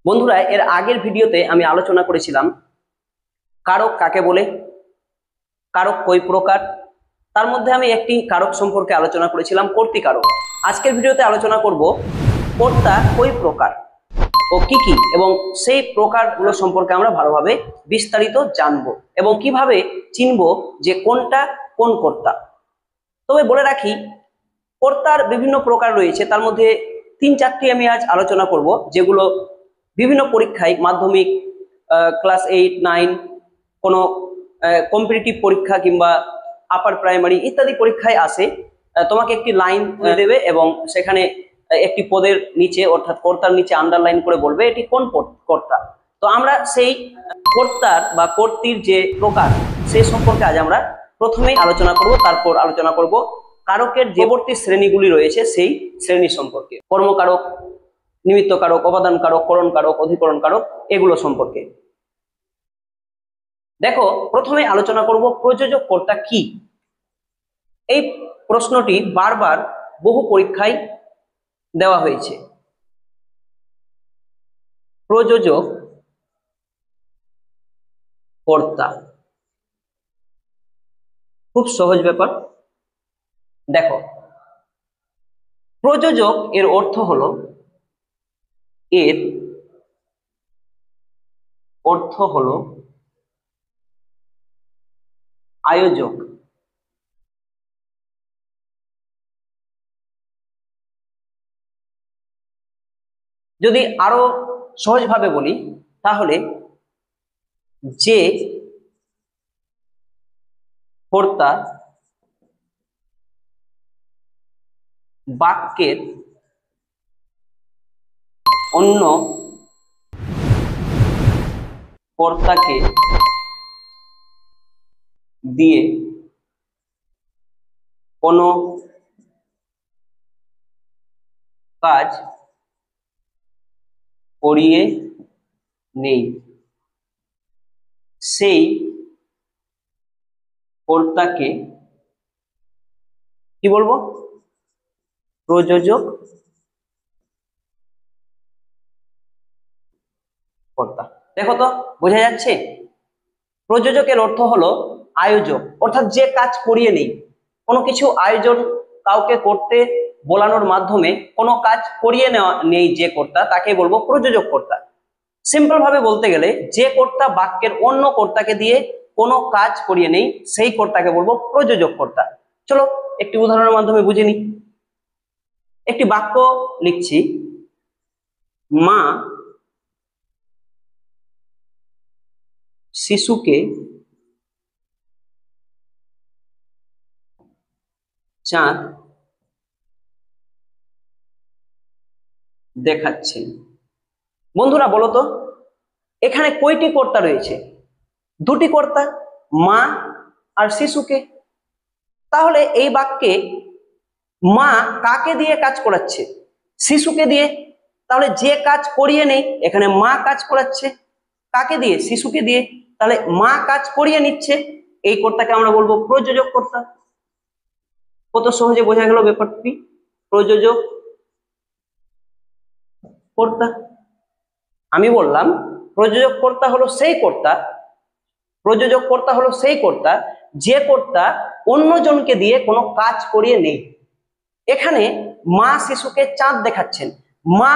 বন্ধুরা, এর আগের ভিডিওতে আমি আলোচনা করেছিলাম কারক কাকে বলে, কারক কয় প্রকার। তার মধ্যে আমি একটি কারক সম্পর্কে আলোচনা করেছিলাম, কর্তৃকারক। আজকের ভিডিওতে আলোচনা করব কর্তা কয় প্রকার ও কি কি, এবং সেই প্রকারগুলো সম্পর্কে আমরা ভালোভাবে বিস্তারিত জানবো এবং কিভাবে চিনব যে কোনটা কোন কর্তা। তবে বলে রাখি, কর্তার বিভিন্ন প্রকার রয়েছে, তার মধ্যে 3-4টি আমি আজ আলোচনা করব, যেগুলো বিভিন্ন পরীক্ষায়, মাধ্যমিক, ক্লাস 8-9, কোনো কম্পিটিটিভ পরীক্ষা কিংবা আপার প্রাইমারি ইত্যাদি পরীক্ষায় আসে। তোমাকে একটি লাইন দেবে এবং সেখানে একটি পদের নিচে অর্থাৎ কর্তার নিচে আন্ডারলাইন করে বলবে এটি কোন কর্তা। তো আমরা সেই কর্তার বা কর্ত্রীর যে প্রকার সেই সম্পর্কে আজ আমরা প্রথমেই আলোচনা করব, তারপর আলোচনা করব কারকের যেবর্তী শ্রেণীগুলি রয়েছে সেই শ্রেণী সম্পর্কে, কর্মকারক, নিমিত্ত কারক, অপাদান কারক, করণ কারক, অধিকরণ কারক, এগুলো সম্পর্কে। দেখো, প্রথমে আলোচনা করব প্রযোজক কর্তা কি। এই প্রশ্নটি বারবার বহু পরীক্ষায় দেওয়া হয়েছে। প্রযোজক কর্তা খুব সহজ ব্যাপার। দেখো, প্রযোজক এর অর্থ হলো আয়োজক। যদি আরো সহজভাবে বলি তাহলে যে কর্তা বাক্যের অন্য কর্তাকে দিয়ে কোনো কাজ করিয়ে নেই, সেই কর্তাকে কি বলবো? প্রযোজক কর্তা। দেখো তো, বোঝা যাচ্ছে? প্রযোজকের অর্থ হলো আয়োজক, অর্থাৎ যে কাজ করিয়ে নেই, কোনো কিছু আয়োজন কাউকে করতে বলানোর মাধ্যমে কোনো কাজ করিয়ে নেওয়া নেই যে কর্তা, তাকে বলবো প্রযোজক কর্তা। সিম্পল ভাবে বলতে গেলে যে কর্তা বাক্যের অন্য কর্তাকে দিয়ে কোনো কাজ করিয়ে নেই সেই কর্তাকে বলবো প্রযোজক কর্তা। চলো একটি উদাহরণের মাধ্যমে বুঝে নিই। একটি বাক্য লিখছি, মা শিশুকে চাঁদ দেখাচ্ছেন। বন্ধুরা বলো তো, এখানে কয়টি কর্তা রয়েছে? দুটি কর্তা, মা আর শিশুকে। তাহলে এই বাক্যে মা কাকে দিয়ে কাজ করাচ্ছে? শিশুকে দিয়ে। তাহলে যে কাজ করিয়ে নেই, এখানে মা কাজ করাচ্ছে কাকে দিয়ে? শিশুকে দিয়ে। তাহলে মা কাজ করিয়ে নিচ্ছে, এই কর্তাকে আমরা বলবো প্রযোজক কর্তা। কত সহজে বোঝা গেল ব্যাপারটি? প্রযোজক কর্তা। আমি বললাম প্রযোজক কর্তা হলো সেই কর্তা, প্রযোজক কর্তা হলো সেই কর্তা যে কর্তা অন্যজনকে দিয়ে কোনো কাজ করিয়ে নেই। এখানে মা শিশুকে চাঁদ দেখাচ্ছেন, মা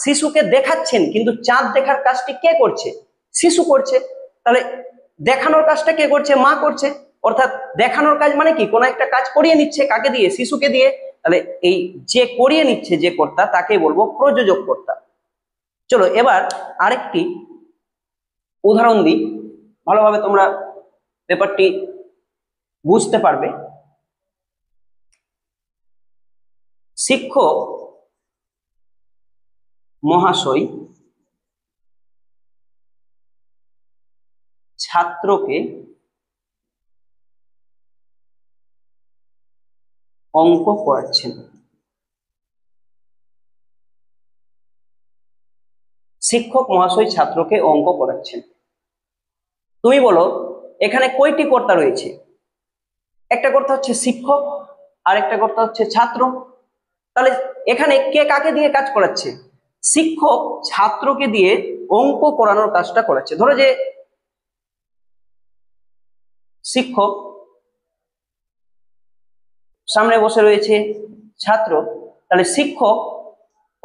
শিশুকে দেখাচ্ছেন, কিন্তু চাঁদ দেখার কাজটি কে করছে? শিশু করছে। তাহলে দেখানোর কাজটা কে করছে? মা করছে। অর্থাৎ দেখানোর কাজ মানে কি? কোনো একটা কাজ করিয়ে নিচ্ছে, কাকে দিয়ে? শিশুকে দিয়ে। তাহলে এই যে করিয়ে নিচ্ছে যে কর্তা, তাকে বলবো প্রযোজক কর্তা। চলো এবার আরেকটি উদাহরণ দিই, ভালোভাবে তোমরা ব্যাপারটি বুঝতে পারবে। শিক্ষক মহাশয় ছাত্রকে অঙ্ক পড়াচ্ছেন। শিক্ষক মহাশয় ছাত্রকে অঙ্ক পড়াচ্ছেন। তুমি বলো এখানে কয়টি কর্তা রয়েছে? একটা কর্তা হচ্ছে শিক্ষক আর একটা কর্তা হচ্ছে ছাত্র। তাহলে এখানে কে কাকে দিয়ে কাজ করাচ্ছে? শিক্ষক ছাত্রকে দিয়ে অঙ্ক করানোর কাজটা করাচ্ছে। ধরো যে শিক্ষক সামনে বসে রয়েছে ছাত্র, তাহলে শিক্ষক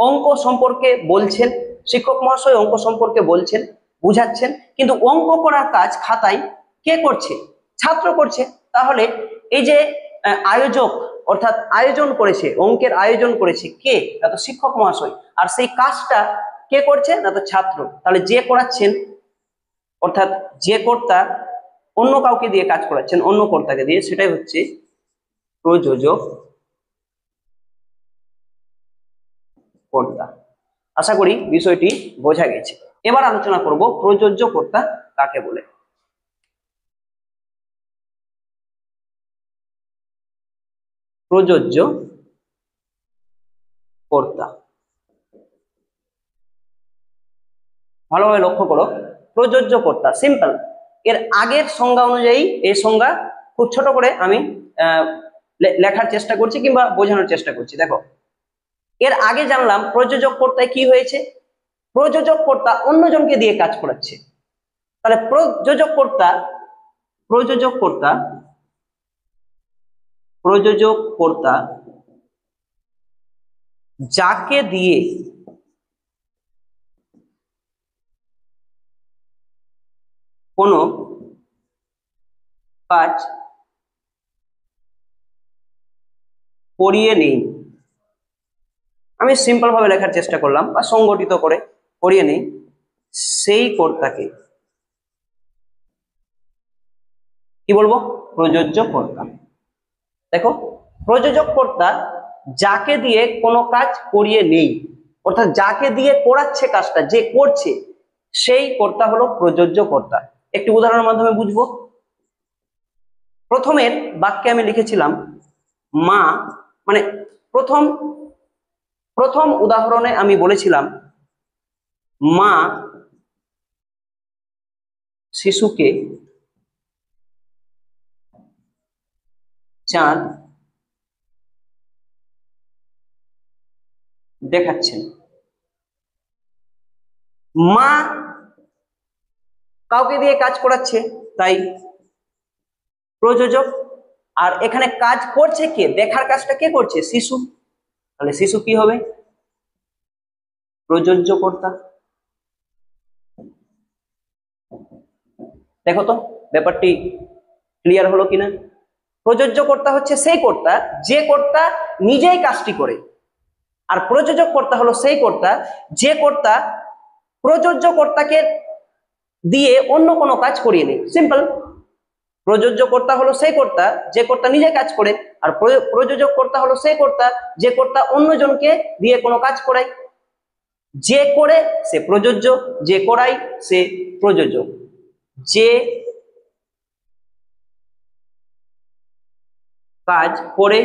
অঙ্ক সম্পর্কে বলছেন, শিক্ষক মহাশয় অঙ্ক সম্পর্কে বলছেন, বুঝাচ্ছেন, কিন্তু অঙ্ক করার কাজ খাতায় কে করছে? ছাত্র করছে। তাহলে এই যে আয়োজক অর্থাৎ আয়োজন করেছে, অঙ্কের আয়োজন করেছে কে? না তো শিক্ষক মহাশয়। আর সেই কাজটা কে করছে? না তো ছাত্র। তাহলে যে করাচ্ছেন অর্থাৎ যে কর্তা অন্য কাউকে দিয়ে কাজ করাচ্ছেন, অন্য কর্তাকে দিয়ে, সেটাই হচ্ছে প্রযোজক কর্তা। আশা করি বিষয়টি বোঝা গেছে। এবার আলোচনা করব প্রযোজ্য কর্তা কাকে বলে। প্রযোজ্য কর্তা, ভালোভাবে লক্ষ্য করো। প্রযোজ্য কর্তা সিম্পল, এর আগের সংজ্ঞা অনুযায়ী এই সংজ্ঞা খুব ছোট করে আমি লেখার চেষ্টা করছি কিংবা বোঝানোর চেষ্টা করছি। দেখো, এর আগে জানলাম প্রযোজক কর্তায় কি হয়েছে? প্রযোজক কর্তা অন্যজনকে দিয়ে কাজ করাচ্ছে। তাহলে প্রযোজক কর্তা প্রযোজক কর্তা প্রযোজক কর্তা যাকে দিয়ে কোনো কাজ করিয়ে নেই, আমি সিম্পল ভাবে লেখার চেষ্টা করলাম বা সংগঠিত করে করিয়ে নেই, সেই কর্তাকে কি বলবো? প্রযোজ্য কর্তা। দেখো, প্রযোজক কর্তা যাকে দিয়ে কোনো কাজ করিয়ে নেই, অর্থাৎ যাকে দিয়ে করাচ্ছে কাজটা, যে করছে, সেই কর্তা হলো প্রযোজ্য কর্তা। একটি উদাহরণের মাধ্যমে বুঝবো। প্রথমের বাক্যে আমি লিখেছিলাম মা, মানে প্রথম প্রথম উদাহরণে আমি বলেছিলাম মা শিশুকে চাঁদ দেখাচ্ছেন। মা কাউকে দিয়ে কাজ করাচ্ছে, তাই প্রযোজক। আর এখানে কাজ করছে কে? দেখার কাজটা কে করছে? শিশু। তাহলে শিশু কি হবে? প্রযোজ্য কর্তা। দেখো তো ব্যাপারটি ক্লিয়ার হলো কিনা? প্রযোজ্য কর্তা হচ্ছে সেই কর্তা যে কর্তা নিজেই কাজটি করে, আর প্রযোজক কর্তা হলো সেই কর্তা যে কর্তা প্রযোজ্য কর্তাকে দিয়ে অন্য কোনো কাজ করিয়ে নেয়। সিম্পল। প্রযোজ্য কর্তা হলো সেই কর্তা যে কর্তা নিজে কাজ করে, আর প্রযোজক কর্তা হলো সেই কর্তা যে কর্তা অন্যজনকে দিয়ে কোনো কাজ করায়। যে করে সে প্রযোজ্য, যে করায় সে প্রযোজক। যে কাজ করে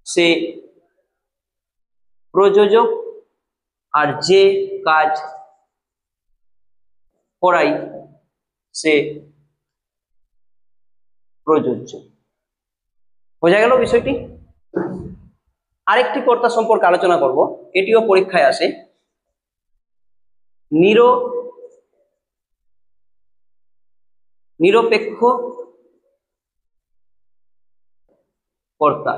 সে প্রযোজক, আর যে কাজ করাই সে প্রযোজ্য। বোঝা গেল বিষয়টি? আরেকটি কর্তা সম্পর্কে আলোচনা করব, এটিও পরীক্ষায় আসে। নিরপেক্ষ কর্তা।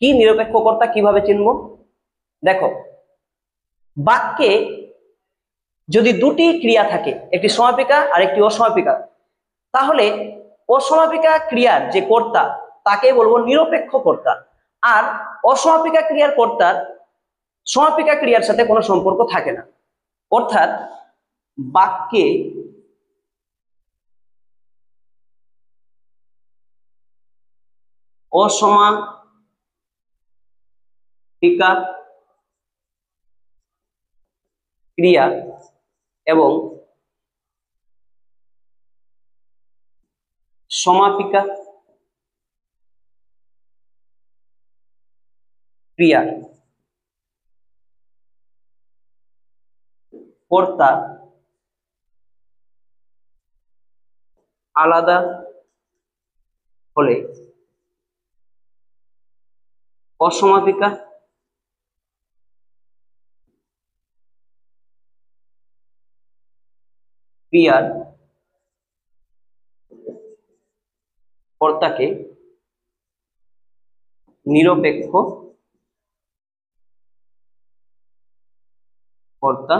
কি নিরপেক্ষ কর্তা কিভাবে চিনব? দেখো, বাক্যে যদি দুটি ক্রিয়া থাকে, একটি সমাপিকা আর একটি অসমাপিকা, তাহলে অসমাপিকা ক্রিয়ার যে কর্তা তাকে বলবো নিরপেক্ষ কর্তা, আর অসমাপিকা ক্রিয়ার কর্তার সমাপিকা ক্রিয়ার সাথে কোনো সম্পর্ক থাকে না। অর্থাৎ বাক্যে অসমাপিকা ক্রিয়া এবং সমাপিকা ক্রিয়া কর্তা আলাদা হলে অসমাপিকা ক্রিয়ার কর্তাকে নিরপেক্ষ কর্তা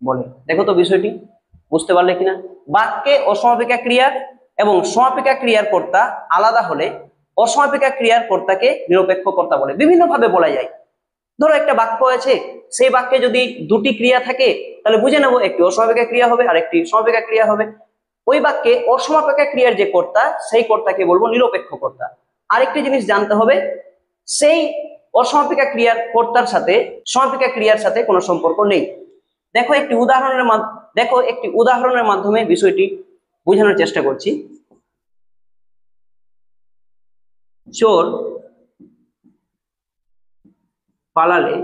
বলে। দেখো তো বিষয়টি বুঝতে পারলে কিনা। বাক্যে অসমাপিকা ক্রিয়ার এবং সমাপিকা ক্রিয়ার কর্তা আলাদা হলে অসমাপিকা ক্রিয়ার কর্তাকে নিরপেক্ষ কর্তা বলে। বিভিন্ন ভাবে বলা যায়। ধরো একটা বাক্য আছে, সেই বাক্যে যদি দুটি ক্রিয়া থাকে তাহলে বুঝে নেবো একটি অসমাপিকা ক্রিয়া হবে আর একটি সমাপিকা ক্রিয়া হবে। ওই বাক্যে অসমাপিকা ক্রিয়ার যে কর্তা সেই কর্তাকে বলবো নিরপেক্ষ কর্তা। আরেকটি জিনিস জানতে হবে, সেই অসমাপিকা ক্রিয়ার কর্তার সাথে সমাপিকা ক্রিয়ার সাথে কোনো সম্পর্ক নেই। দেখো একটি উদাহরণের মাধ্যমে বিষয়টি বোঝানোর চেষ্টা করছি। চোর পালালে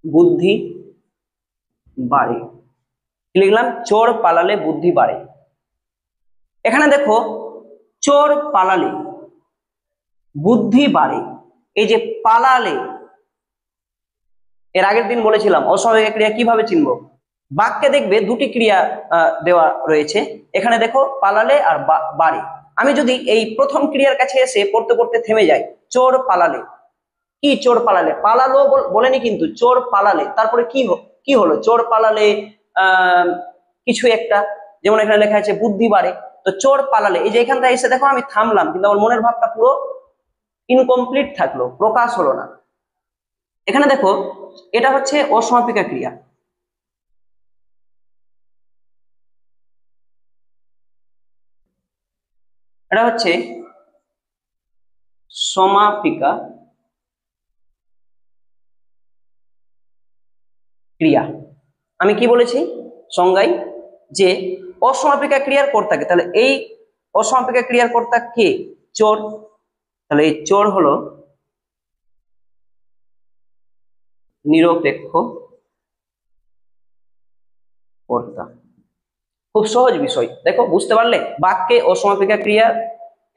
বুদ্ধি বাড়ে। লিখলাম চোর পালালে বুদ্ধি বাড়ে। এখানে দেখো চোর পালালে বুদ্ধি বাড়ে, এই যে পালালে, এর আগের দিন বলেছিলাম অস্বাভাবিক ক্রিয়া কিভাবে চিনবো। বাক্যে দেখবে দুটি ক্রিয়া দেওয়া রয়েছে। এখানে দেখো পালালে আর বাড়ে। আমি যদি এই প্রথম ক্রিয়ার কাছে এসে পড়তে পড়তে থেমে যাই, চোর পালালে, কি চোর পালালে, পালালো বলেনি কিন্তু, চোর পালালে, তারপরে কি হলো, চোর পালালে কিছু একটা, যেমন এখানে লেখা আছে বুদ্ধি বাড়ে। তো চোর পালালে, এই যে এখানটা এসে দেখো আমি থামলাম, কিন্তু আমার মনের ভাবটা পুরো ইনকমপ্লিট থাকলো, প্রকাশ হলো না। এখানে দেখো এটা হচ্ছে অসমাপিকা ক্রিয়া। এটা হচ্ছে সমাপিকা ক্রিয়া। আমি কি বলেছি সংজ্ঞায়, যে অসমাপিকা ক্রিয়ার কর্তাকে, তাহলে এই অসমাপিকা ক্রিয়ার কর্তা কে, চোর। তাহলে এই চোর হলো নিরপেক্ষ কর্তা। খুব সহজ বিষয়, দেখো বুঝতে পারলে। বাক্যে অসমাপিকা ক্রিয়া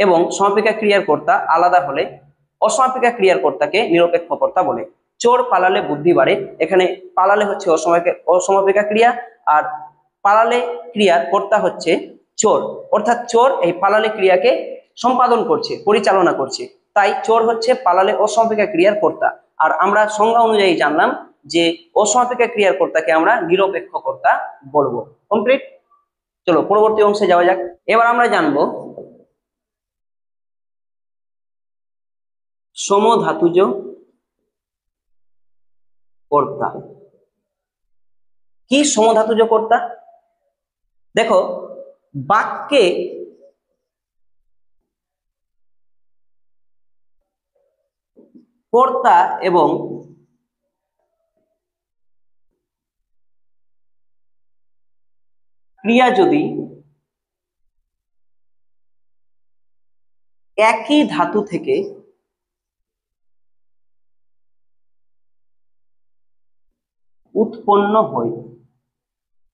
এবং সমাপিকা ক্রিয়ার কর্তা আলাদা হলে অসমাপিকা ক্রিয়ার কর্তাকে নিরপেক্ষ কর্তা বলে। চোর পালালে বুদ্ধি বাড়ে, এখানে পালালে হচ্ছে অসমাপিকা ক্রিয়া, আর পালালে ক্রিয়ার কর্তা হচ্ছে চোর, অর্থাৎ চোর এই পালালে ক্রিয়াকে সম্পাদন করছে, পরিচালনা করছে, তাই চোর হচ্ছে পালালে অসমাপিকা ক্রিয়ার কর্তা। আর আমরা সংজ্ঞা অনুযায়ী জানলাম যে অসমাপিকা ক্রিয়ার কর্তাকে আমরা নিরপেক্ষ কর্তা বলবো। কমপ্লিট। চলো পরবর্তী অংশে যাওয়া যাক। এবার আমরা জানবো সমধাতুজ কর্তা। কি সমধাতুজ কর্তা? দেখো বাক্যে কর্তা এবং ক্রিয়া যদি একই ধাতু থেকে উৎপন্ন হয়,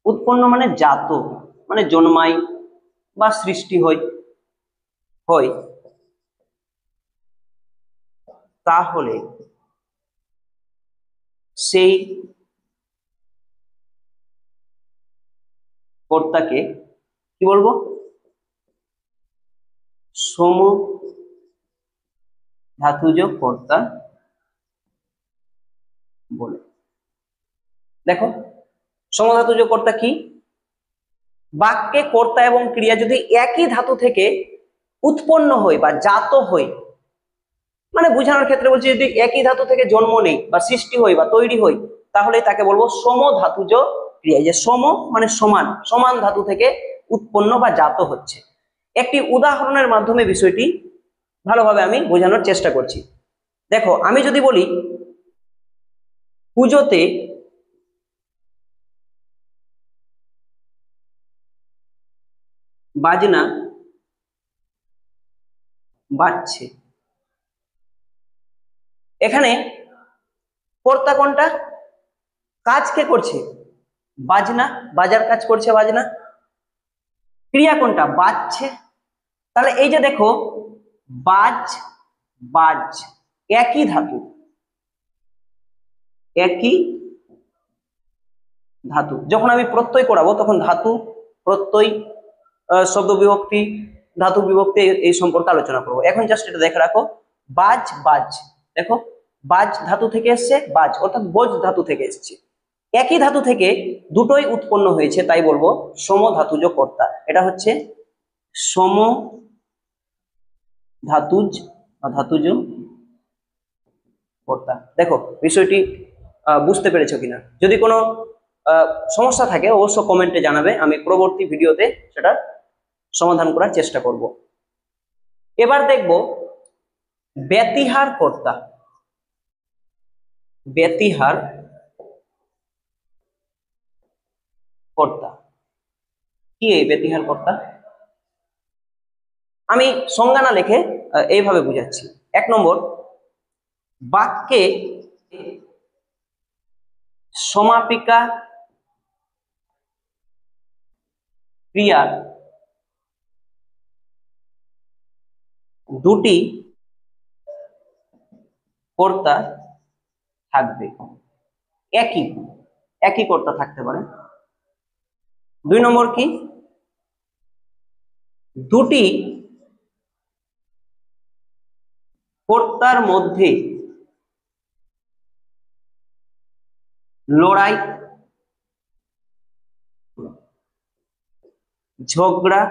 উৎপন্ন মানে জাত, মানে জন্মায় বা সৃষ্টি হয়, তাহলে সেই কর্তাকে কি বলবো, সমধাতুজ কর্তা বলে। দেখো সমধাতুজ কর্তা কি, বাক্যে কর্তা এবং ক্রিয়া যদি একই ধাতু থেকে উৎপন্ন হয় বা জাত হয়, মানে বোঝানোর ক্ষেত্রে বলছি যদি একই ধাতু থেকে জন্ম নেই বা সৃষ্টি হয় বা তৈরি হয়, তাহলে তাকে বলবো সমধাতুজ ক্রিয়া। যে সম মানে সমান, সমান ধাতু থেকে উৎপন্ন বা জাত হচ্ছে। একটি উদাহরণের মাধ্যমে বিষয়টি ভালোভাবে আমি বোঝানোর চেষ্টা করছি। দেখো আমি যদি বলি পুজোতে বাজনা বাজছে, এখানে কর্তা কোনটা, কাজ কে করছে, বাজনা, বাজার কাজ করছে বাজনা। ক্রিয়া কোনটা? বাজছে। তাহলে এই যে দেখো, বাজ বাজ একই ধাতু, একই ধাতু। যখন আমি প্রত্যয় করাবো তখন ধাতু, প্রত্যয়, শব্দ বিভক্তি, ধাতু বিভক্তি এই সম্পর্কে আলোচনা করবো। এখন জাস্ট এটা দেখে রাখো, বাজ বাজ, দেখো বাজ ধাতু থেকে এসছে, বাজ অর্থাৎ বোজ ধাতু থেকে এসছে। একই ধাতু থেকে দুটোই উৎপন্ন হয়েছে, তাই বলবো সমধাতুজ কর্তা। এটা হচ্ছে সম ধাতুজ বা ধাতুজ কর্তা। দেখো বিষয়টি বুঝতে পেরেছো কিনা? যদি কোনো সমস্যা থাকে অবশ্য কমেন্টে জানাবে, আমি পরবর্তী ভিডিওতে সেটা সমাধান করার চেষ্টা করব। এবার দেখব ব্যতিহার কর্তা। ব্যতিহার কর্তা কি? এই ব্যতিহার কর্তা আমি সংজ্ঞা না লিখে এইভাবে বুঝাচ্ছি। 1 নম্বর, বাক্যে সমাপিকা ক্রিয়ার দুটি কর্তা থাকবে, একই একই কর্তা থাকতে পারে। 2 নম্বর কি? দুটি কর্তার মধ্যে লড়াই, ঝগড়া,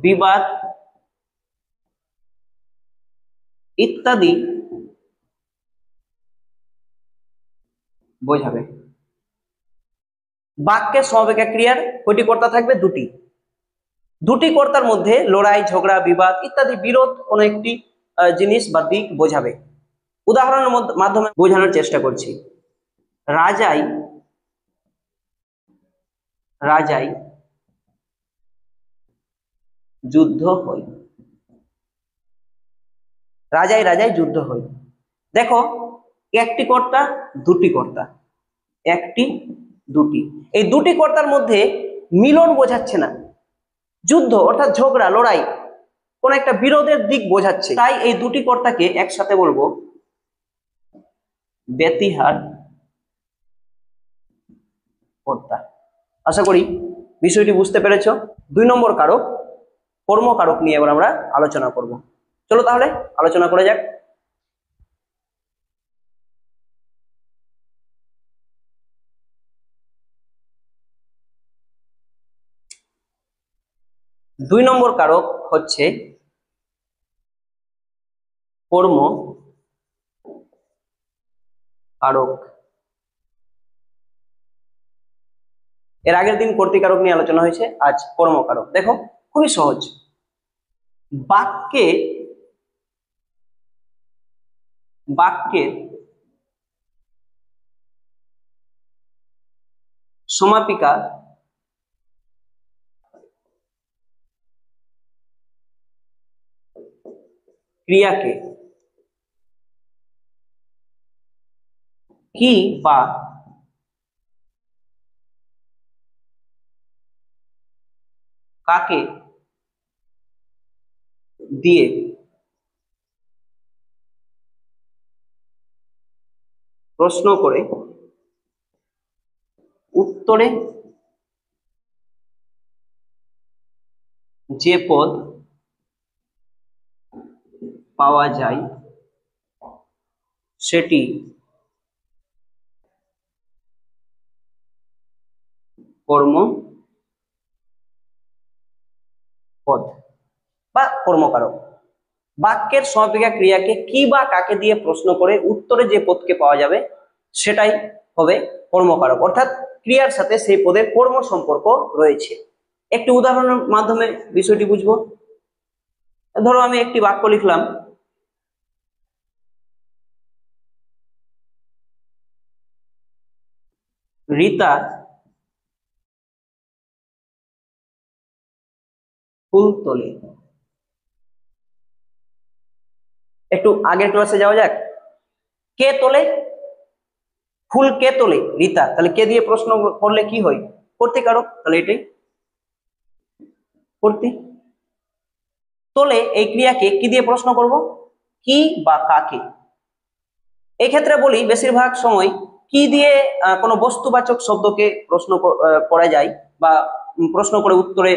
বিবাদ ইত্যাদি বোঝাবে। বাক্যের সমাপিকা ক্রিয়ার কয়টি কর্তা থাকবে? দুটি। দুটি কর্তার মধ্যে লড়াই, ঝগড়া, বিবাদ ইত্যাদি বিরোধ কোনো একটি জিনিস বা দিক বোঝাবে। উদাহরণের মাধ্যমে বোঝানোর চেষ্টা করছি। রাজাই রাজাই যুদ্ধ হই। রাজাই রাজাই যুদ্ধ হই। দেখো, একটি কর্তা, দুটি কর্তা, একটি দুটি, এই দুটি কর্তার মধ্যে মিলন বোঝাচ্ছে না, যুদ্ধ অর্থাৎ ঝগড়া, লড়াই, কোন একটা বিরোধের দিক বোঝাচ্ছে। তাই এই দুটি কর্তাকে একসাথে বলবো ব্যতিহার কর্তা। আশা করি বিষয়টি বুঝতে পেরেছ। 2 নম্বর কারক, কর্মকারক নিয়ে এবার আমরা আলোচনা করব। চলো তাহলে আলোচনা করে যাক। দুই নম্বর কারক হচ্ছে কর্ম কারক। এর আগের দিন কর্তৃকারক নিয়ে আলোচনা হয়েছে, আজ কর্মকারক। দেখো খুবই সহজ। বাক্যে বাক্যের সমাপিকা ক্রিয়াকে কি বা কাকে দিয়ে প্রশ্ন করে উত্তরে যে পদ পাওয়া যায় সেটি কর্ম পদ বা কর্মকারক। বাক্যের সমাপিকা ক্রিয়াকে কি বা কাকে দিয়ে প্রশ্ন করে উত্তরে যে পদকে পাওয়া যাবে সেটাই হবে কর্মকারক, অর্থাৎ ক্রিয়ার সাথে সেই পদের কর্ম সম্পর্ক রয়েছে। একটি উদাহরণের মাধ্যমে বিষয়টি বুঝবো। ধরো আমি একটি বাক্য লিখলাম, রীতা ফুল তোলে। একটু আগের ক্লাসে যাওয়া যাক। কে তোলে? ফুল কে তোলে? রীতা। তাহলে কে দিয়ে প্রশ্ন করলে কি হয়? কর্তৃকারক, তাহলে এটাই কর্তৃ। তোলে এই ক্রিয়াকে কি দিয়ে প্রশ্ন করব? কি বা কাকে। এই ক্ষেত্রে বলি বেশিরভাগ সময় কি দিয়ে কোনো বস্তুবাচক শব্দকে প্রশ্ন করা যায় বা প্রশ্ন করে উত্তরে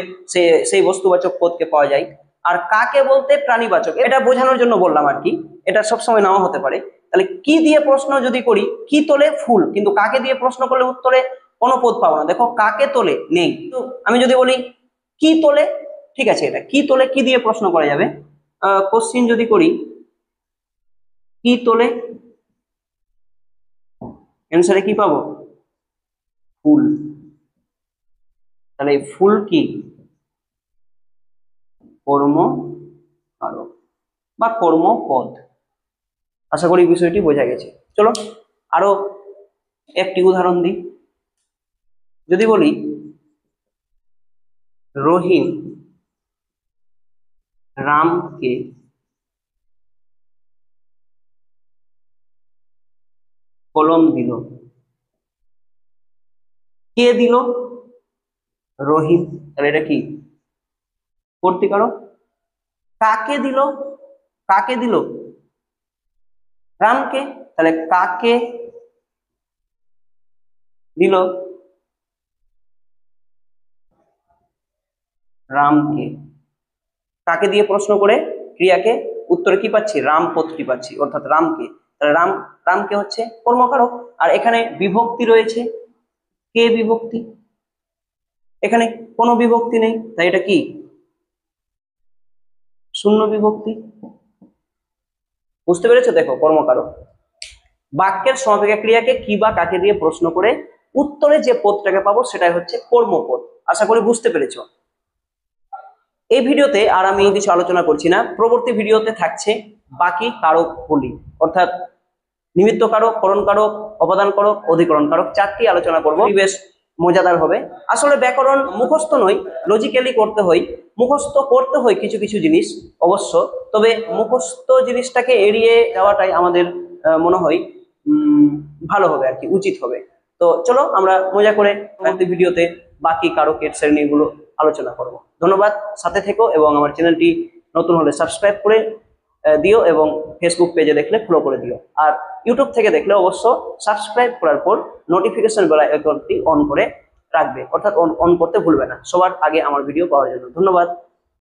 সেই বস্তুবাচক পদকে পাওয়া যায়। আর কাকে বলতে প্রাণীবাচক, এটা বোঝানোর জন্য বললাম আর কি, এটা সবসময় নাও হতে পারে। তাহলে কি দিয়ে প্রশ্ন যদি করি, কি তোলে ফুল, কিন্তু কাকে দিয়ে প্রশ্ন করলে উত্তরে কোনো পদ পাবো না। দেখো কাকে তোলে নেই, তো আমি যদি বলি কি তোলে, ঠিক আছে, এটা কি তোলে কি দিয়ে প্রশ্ন করা যাবে? কোশ্চিন যদি করি কি তোলে, অ্যান্সারে কি পাবো? ফুল। তাহলে ফুল কি? কর্মকারক বা কর্মপদ। আশা করি বিষয়টি বোঝা গেছে। চলো আরো একটি উদাহরণ দিই। যদি বলি রহিম রামকে কলম দিল, কে দিল? রহিম। তাহলে এটা কি? কর্তৃকারক। কাকে দিল? কাকে দিল? রামকে। তাহলে কাকে দিল? রামকে। কাকে দিয়ে প্রশ্ন করে ক্রিয়াকে উত্তরে কি পাচ্ছি? রাম পদটি পাচ্ছি, অর্থাৎ রামকে। তাহলে রামকে হচ্ছে কর্মকারক। আর এখানে বিভক্তি রয়েছে, কে বিভক্তি, এখানে কোনো বিভক্তি নেই, তাই এটা কি? শূন্য বিভক্তি। বুঝতে পেরেছো? দেখো কর্মকারক। বাক্যের সমাপিকা ক্রিয়াকে কি বা কাকে দিয়ে প্রশ্ন করে উত্তরে যে পদটাকে পাবো সেটাই হচ্ছে কর্মপদ। আশা করি বুঝতে পেরেছো। এই ভিডিওতে আর আমি কিছু আলোচনা করছি না, পরবর্তী ভিডিওতে থাকছে বাকি কারকগুলি, অর্থাৎ নিমিত্ত কারক, করণ কারক, অপাদান কারক, অধিকরণ কারক, চারটি আলোচনা করব। বেশ মজাদার হবে। আসলে ব্যাকরণ মুখস্থ নয়, লজিক্যালি করতে হয়। মুখস্থ করতে হয় কিছু কিছু জিনিস অবশ্য, তবে মুখস্থ জিনিসটাকে এড়িয়ে যাওয়াটাই আমাদের মনে হয় ভালো হবে আর কি, উচিত হবে। তো চলো আমরা মজা করে ভিডিওতে বাকি কারকের শ্রেণীগুলো আলোচনা করব। ধন্যবাদ, সাথে থেকো এবং আমার চ্যানেলটি নতুন হলে সাবস্ক্রাইব করে দিও এবং ফেসবুক পেজে দেখলে ফলো করে দিও। আর ইউটিউব থেকে দেখলে অবশ্য সাবস্ক্রাইব করার পর নোটিফিকেশন বেল আইকনটি অন করে রাখবে, অর্থাৎ অন করতে ভুলবে না সবার আগে আমার ভিডিও পাওয়ার জন্য। ধন্যবাদ।